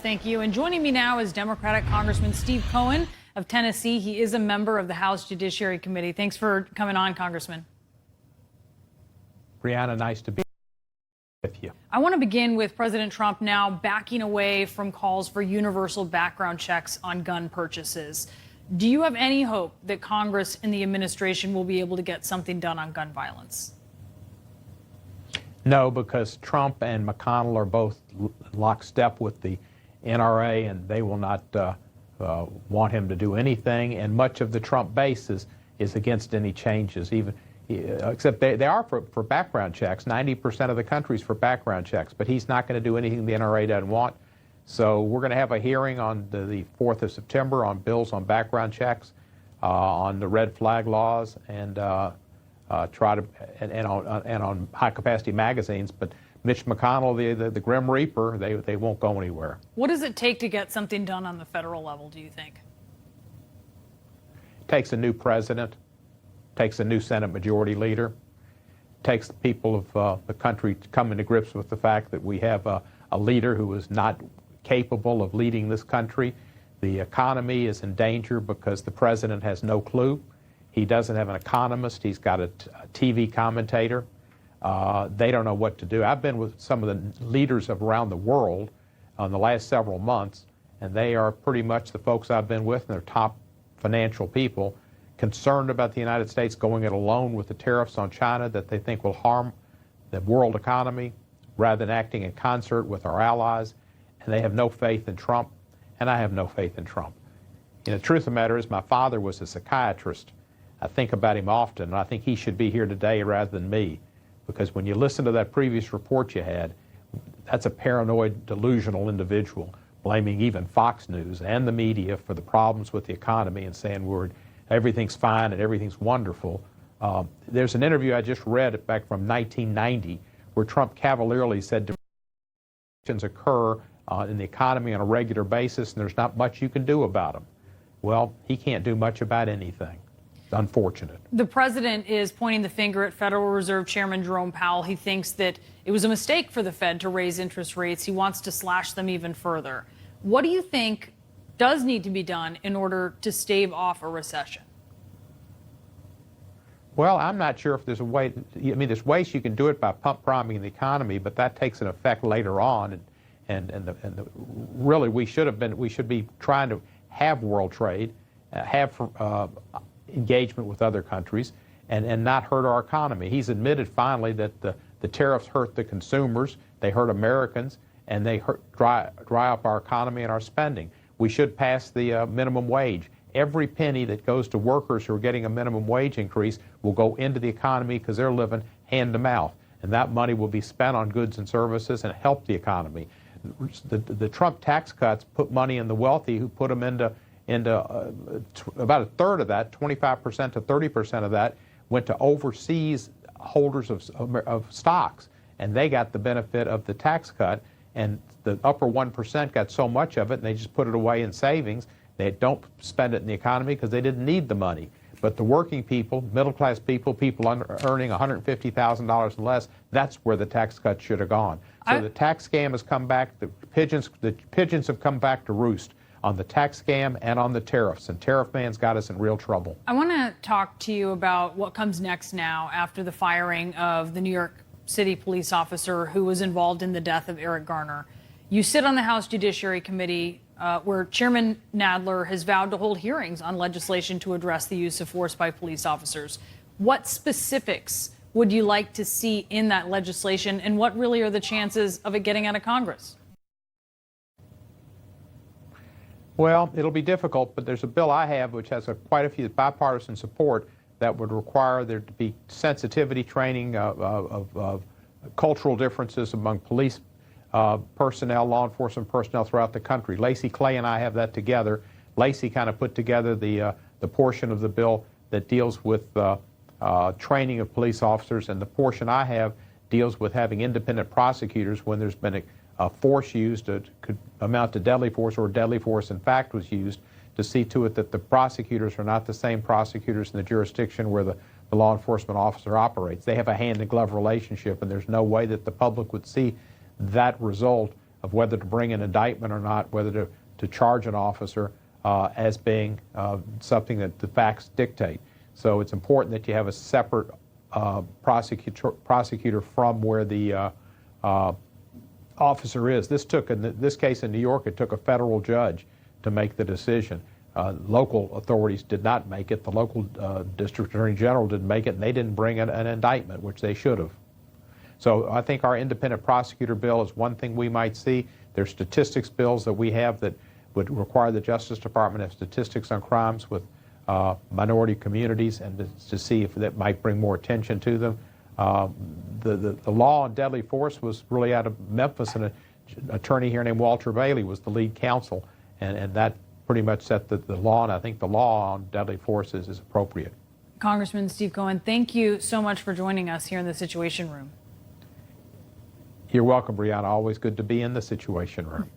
Thank you. And joining me now is Democratic Congressman Steve Cohen of Tennessee. He is a member of the House Judiciary Committee. Thanks for coming on, Congressman. Brianna, nice to be with you. I want to begin with President Trump now backing away from calls for universal background checks on gun purchases. Do you have any hope that Congress and the administration will be able to get something done on gun violence? No, because Trump and McConnell are both lockstep with the NRA, and they will not want him to do anything. And much of the Trump base is against any changes, even except they are for background checks. 90% of the country's for background checks, but he's not going to do anything the NRA doesn't want. So we're going to have a hearing on the 4th of September on bills on background checks, on the red flag laws, and on high capacity magazines. But Mitch McConnell, the Grim Reaper, they won't go anywhere. What does it take to get something done on the federal level, do you think? It takes a new president, takes a new Senate Majority Leader, takes the people of the country coming to grips with the fact that we have a leader who is not capable of leading this country. The economy is in danger because the president has no clue. He doesn't have an economist. He's got a TV commentator. They don't know what to do. I've been with some of the leaders of around the world in the last several months, and they are pretty much the folks I've been with, and they're top financial people, concerned about the United States going it alone with the tariffs on China that they think will harm the world economy rather than acting in concert with our allies. And they have no faith in Trump, and I have no faith in Trump. You know, the truth of the matter is my father was a psychiatrist. I think about him often, and I think he should be here today rather than me. Because when you listen to that previous report you had, that's a paranoid, delusional individual blaming even Fox News and the media for the problems with the economy and saying everything's fine and everything's wonderful. There's an interview I just read back from 1990 where Trump cavalierly said depressions occur in the economy on a regular basis and there's not much you can do about them. Well, he can't do much about anything. Unfortunate. The president is pointing the finger at Federal Reserve Chairman Jerome Powell. He thinks that it was a mistake for the Fed to raise interest rates. He wants to slash them even further. What do you think does need to be done in order to stave off a recession? Well, I'm not sure if there's a way. I mean, there's ways you can do it by pump priming the economy, but that takes an effect later on. Really, we should be trying to have world trade, have engagement with other countries, and not hurt our economy. He's admitted finally that the tariffs hurt the consumers, they hurt Americans, and they dry up our economy and our spending. We should pass the minimum wage. Every penny that goes to workers who are getting a minimum wage increase will go into the economy because they're living hand to mouth, and that money will be spent on goods and services and help the economy. The Trump tax cuts put money in the wealthy, who put them into about a third of that, 25% to 30% of that, went to overseas holders of stocks, and they got the benefit of the tax cut. And the upper 1% got so much of it, and they just put it away in savings. They don't spend it in the economy because they didn't need the money. But the working people, middle-class people, people earning $150,000 and less, that's where the tax cut should have gone. So the tax scam has come back. The pigeons have come back to roost on the tax scam and on the tariffs, and Tariff Man's got us in real trouble. I want to talk to you about what comes next now after the firing of the New York City police officer who was involved in the death of Eric Garner. You sit on the House Judiciary Committee where Chairman Nadler has vowed to hold hearings on legislation to address the use of force by police officers. What specifics would you like to see in that legislation, and what really are the chances of it getting out of Congress? Well, it'll be difficult, but there's a bill I have which has quite a few bipartisan support that would require there to be sensitivity training of cultural differences among police personnel, law enforcement personnel throughout the country. Lacey Clay and I have that together. Lacey kind of put together the portion of the bill that deals with training of police officers, and the portion I have deals with having independent prosecutors when there's been force used that could amount to deadly force, or deadly force in fact was used, to see to it that the prosecutors are not the same prosecutors in the jurisdiction where the law enforcement officer operates. They have a hand-in-glove relationship, and there's no way that the public would see that result of whether to bring an indictment or not, whether to charge an officer as being something that the facts dictate. So it's important that you have a separate prosecutor from where the officer is. In this case in New York, it took a federal judge to make the decision. Local authorities did not make it. The local district attorney general didn't make it, and they didn't bring an indictment, which they should have. So I think our independent prosecutor bill is one thing we might see. There's statistics bills that we have that would require the Justice Department to have statistics on crimes with minority communities, and to see if that might bring more attention to them. The law on deadly force was really out of Memphis, and an attorney here named Walter Bailey was the lead counsel, and that pretty much set the law, and I think the law on deadly force is appropriate. Congressman Steve Cohen, thank you so much for joining us here in the Situation Room. You're welcome, Brianna. Always good to be in the Situation Room.